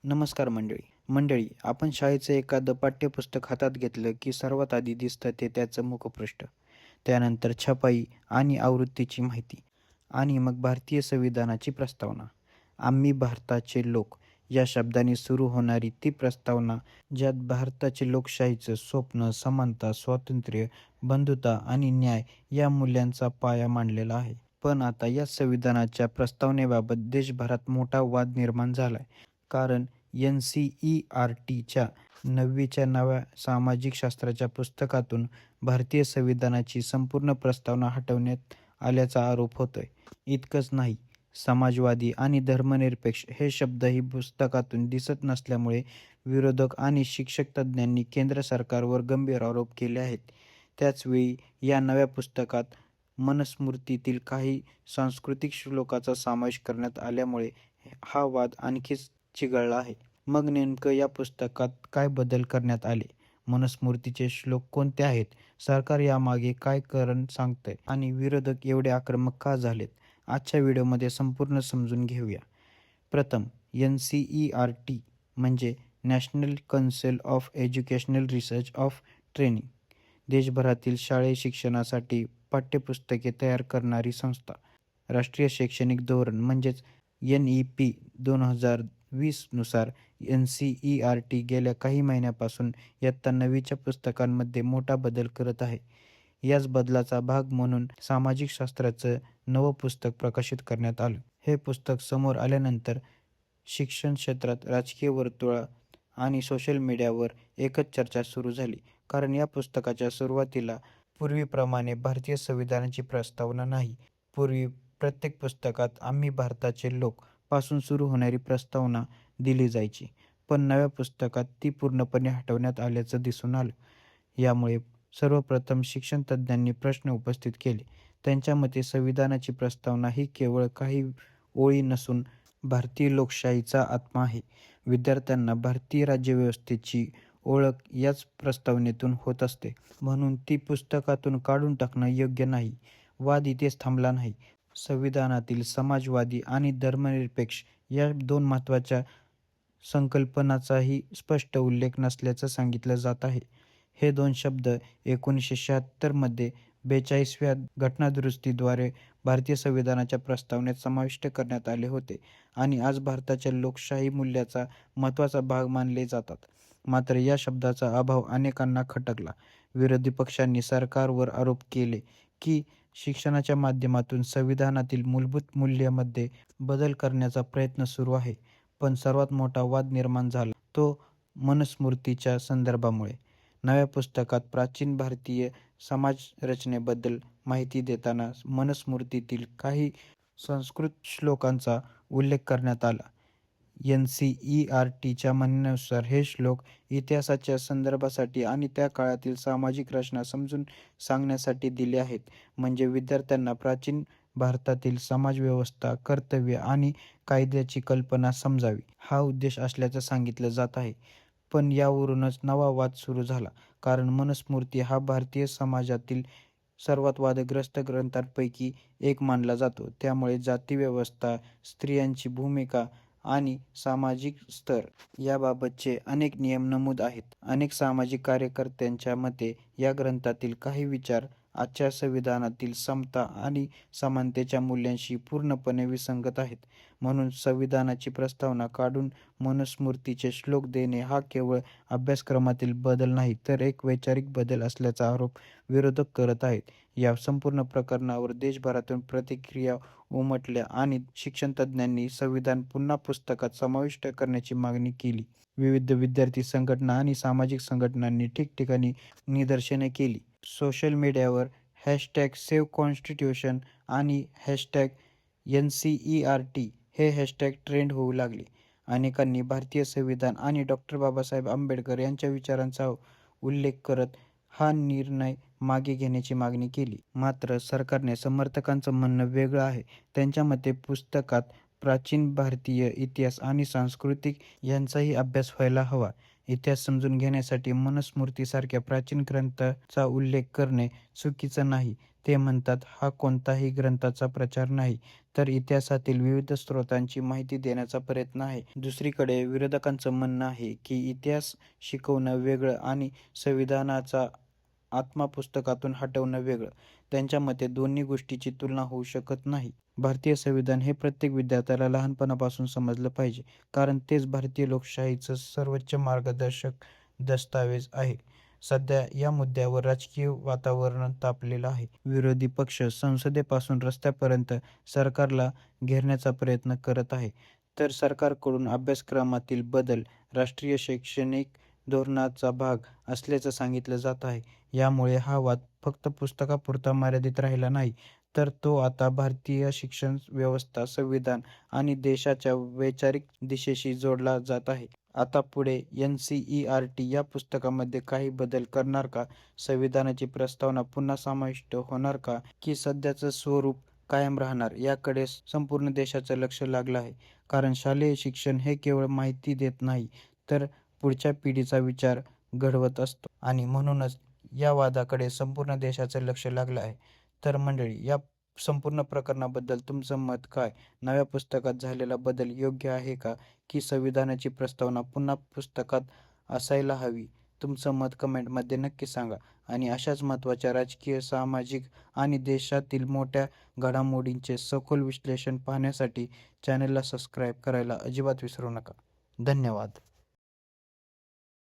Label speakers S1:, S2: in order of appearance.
S1: नमस्कार मंडळी. मंडळी, आपण शाळेचं एखादं पाठ्यपुस्तक हातात घेतलं की सर्वात आधी दिसतं ते त्याचं मुखपृष्ठ. त्यानंतर छपाई आणि आवृत्तीची माहिती आणि मग भारतीय संविधानाची प्रस्तावना. आम्ही भारताचे लोक या शब्दाने सुरू होणारी ती प्रस्तावना, ज्यात भारताचे लोकशाहीचं स्वप्न, समानता, स्वातंत्र्य, बंधुता आणि न्याय या मूल्यांचा पाया मांडलेला आहे. पण आता या संविधानाच्या प्रस्तावनेबाबत देशभरात मोठा वाद निर्माण झालाय. कारण NCERTच्या 9वीच्या नव्या सामाजिक शास्त्राच्या पुस्तकातून भारतीय संविधानाची संपूर्ण प्रस्तावना हटवण्यात आल्याचा आरोप होतोय. इतकंच नाही, समाजवादी आणि धर्मनिरपेक्ष हे शब्दही पुस्तकातून दिसत नसल्यामुळे विरोधक आणि शिक्षक तज्ज्ञांनी केंद्र सरकारवर गंभीर आरोप केले आहेत. त्याचवेळी या नव्या पुस्तकात मनुस्मृतीतील काही सांस्कृतिक श्लोकाचा समावेश करण्यात आल्यामुळे हा वाद आणखीच चिघळला आहे. मग नेमकं या पुस्तकात काय बदल करण्यात आले? मनुस्मृतीचे श्लोक कोणते आहेत? सरकार यामागे काय कारण सांगतंय? आणि विरोधक एवढे आक्रमक का झालेत? आजच्या व्हिडिओमध्ये संपूर्ण समजून घेऊया. प्रथम, NCERT म्हणजे national council of educational research of training. देशभरातील शालेय शिक्षणासाठी पाठ्यपुस्तके तयार करणारी संस्था. राष्ट्रीय शैक्षणिक धोरण म्हणजेच NEP 2020 नुसार NCERT गेल्या काही महिन्यापासून इयत्ता 9वीच्या पुस्तकांमध्ये मोठा बदल करत आहे. याच बदलाचा भाग म्हणून सामाजिक शास्त्राचं नवं पुस्तक प्रकाशित करण्यात आलं. हे पुस्तक समोर आल्यानंतर शिक्षण क्षेत्रात, राजकीय वर्तुळात आणि सोशल मीडियावर एकच चर्चा सुरू झाली. कारण या पुस्तकाच्या सुरुवातीला पूर्वीप्रमाणे भारतीय संविधानाची प्रस्तावना नाही. पूर्वी प्रत्येक पुस्तकात आम्ही भारताचे लोक पासून सुरू होणारी प्रस्तावना दिली जायची. पण नव्या पुस्तकात ती पूर्णपणे हटवण्यात आल्याचं दिसून आलं. यामुळे सर्वप्रथम शिक्षण तज्ज्ञांनी प्रश्न उपस्थित केले. त्यांच्या मते संविधानाची प्रस्तावना ही केवळ काही ओळी नसून भारतीय लोकशाहीचा आत्मा आहे. विद्यार्थ्यांना भारतीय राज्यव्यवस्थेची ओळख याच प्रस्तावनेतून होत असते. म्हणून ती पुस्तकातून काढून टाकणं योग्य नाही. वाद इथेच थांबला नाही. संविधानातील समाजवादी आणि धर्मनिरपेक्ष या दोन महत्त्वाच्या संकल्पनांचाही स्पष्ट उल्लेख नसल्याचं सांगितलं जात आहे. हे दोन शब्द 1976 मध्ये 42व्या घटनादुरुस्तीद्वारे भारतीय संविधानाच्या प्रस्तावनेत समाविष्ट करण्यात आले होते आणि आज भारताच्या लोकशाही मूल्याचा महत्त्वाचा भाग मानले जातात. मात्र या शब्दाचा अभाव अनेकांना खटकला. विरोधी पक्षांनी सरकारवर आरोप केले की शिक्षणाच्या माध्यमातून संविधानातील मूलभूत मूल्यांमध्ये बदल करण्याचा प्रयत्न सुरू आहे. पण सर्वात मोठा वाद निर्माण झाला तो मनुस्मृतीच्या संदर्भामुळे. नव्या पुस्तकात प्राचीन भारतीय समाजरचनेबद्दल माहिती देताना मनुस्मृतीतील काही संस्कृत श्लोकांचा उल्लेख करण्यात आला. NCERTच्या म्हणण्यानुसार हे श्लोक इतिहासाच्या संदर्भासाठी आणि त्या काळातील सामाजिक रचना समजून सांगण्यासाठी दिले आहेत. म्हणजे विद्यार्थ्यांना प्राचीन भारतातील समाजव्यवस्था, कर्तव्य आणि कायद्याची कल्पना समजावी, हा उद्देश असल्याचं सांगितलं जात आहे. पण यावरूनच नवा वाद सुरू झाला. कारण मनुस्मृती हा भारतीय समाजातील सर्वात वादग्रस्त ग्रंथांपैकी एक मानला जातो. त्यामुळे जातीव्यवस्था, स्त्रियांची भूमिका आणि सामाजिक स्तर याबाबतचे अनेक नियम नमूद आहेत. अनेक सामाजिक कार्यकर्त्यांच्या मते या ग्रंथातील काही विचार आजच्या संविधानातील समता आणि समानतेच्या मूल्यांशी पूर्णपणे विसंगत आहेत. म्हणून संविधानाची प्रस्तावना काढून मनुस्मृतीचे श्लोक देणे हा केवळ अभ्यासक्रमातील बदल नाही, तर एक वैचारिक बदल असल्याचा आरोप विरोधक करत आहेत. या संपूर्ण प्रकरणावर देशभरातून प्रतिक्रिया उमटल्या आणि शिक्षण तज्ज्ञांनी संविधान पुन्हा पुस्तकात समाविष्ट करण्याची मागणी केली. विविध विद्यार्थी संघटना आणि सामाजिक संघटनांनी ठिकठिकाणी निदर्शने केली. सोशल मीडियावर #SaveConstitution आणि #NCERT हे हॅशटॅग ट्रेंड होऊ लागले. अनेकांनी भारतीय संविधान आणि बाबासाहेब आंबेडकर यांच्या विचारांचा उल्लेख करत हा निर्णय मागे घेण्याची मागणी केली. मात्र सरकारने समर्थकांचं म्हणणं वेगळं आहे. त्यांच्या मते पुस्तकात प्राचीन भारतीय इतिहास आणि संस्कृती यांचाही अभ्यास व्हायला हवा. इतिहास समजून घेण्यासाठी मनुस्मृतीसारख्या प्राचीन ग्रंथाचा उल्लेख करणे चुकीचं नाही. ते म्हणतात, हा कोणताही ग्रंथाचा प्रचार नाही, तर इतिहासातील विविध स्रोतांची माहिती देण्याचा प्रयत्न आहे. दुसरीकडे विरोधकांचं म्हणणं आहे, की इतिहास शिकवणं वेगळं आणि संविधानाचा आत्मा पुस्तकातून हटवणं वेगळं. त्यांच्या मते दोन्ही गोष्टींची तुलना होऊ शकत नाही. भारतीय संविधान हे प्रत्येक विद्यार्थ्याला लहानपणापासून समजलं पाहिजे, कारण तेच भारतीय लोकशाहीचं सर्वोच्च मार्गदर्शक दस्तावेज आहे. सध्या या मुद्द्यावर राजकीय वातावरण तापलेलं आहे. विरोधी पक्ष संसदेपासून रस्त्यापर्यंत सरकारला घेरण्याचा प्रयत्न करत आहे. तर सरकारकडून अभ्यासक्रमातील बदल राष्ट्रीय शैक्षणिक धोरणाचा भाग असल्याचं सांगितलं जात आहे. यामुळे हा वाद फक्त पुस्तकापुरता मर्यादित राहिला नाही, तर तो आता भारतीय शिक्षण व्यवस्था, संविधान आणि देशाच्या वैचारिक दिशेशी जोडला जात आहे. आता पुढे एन-सी-ई-आर-टी या पुस्तकामध्ये काही बदल करणार का? संविधानाची प्रस्तावना पुन्हा समाविष्ट होणार का? की सध्याचं स्वरूप कायम राहणार? याकडे संपूर्ण देशाचं लक्ष लागलं आहे. कारण शालेय शिक्षण हे केवळ माहिती देत नाही, तर पुढच्या पिढीचा विचार घडवत असतो आणि म्हणूनच या वादाकडे संपूर्ण देशाचं लक्ष लागलं आहे. तर मंडळी, या संपूर्ण प्रकरणाबद्दल तुमचं मत काय? नव्या पुस्तकात झालेला बदल योग्य आहे का? की संविधानाची प्रस्तावना पुन्हा पुस्तकात असायला हवी? तुमचं मत कमेंटमध्ये नक्की सांगा आणि अशाच महत्त्वाच्या राजकीय, सामाजिक आणि देशातील मोठ्या घडामोडींचे सखोल विश्लेषण पाहण्यासाठी चॅनलला सबस्क्राईब करायला अजिबात विसरू नका. धन्यवाद.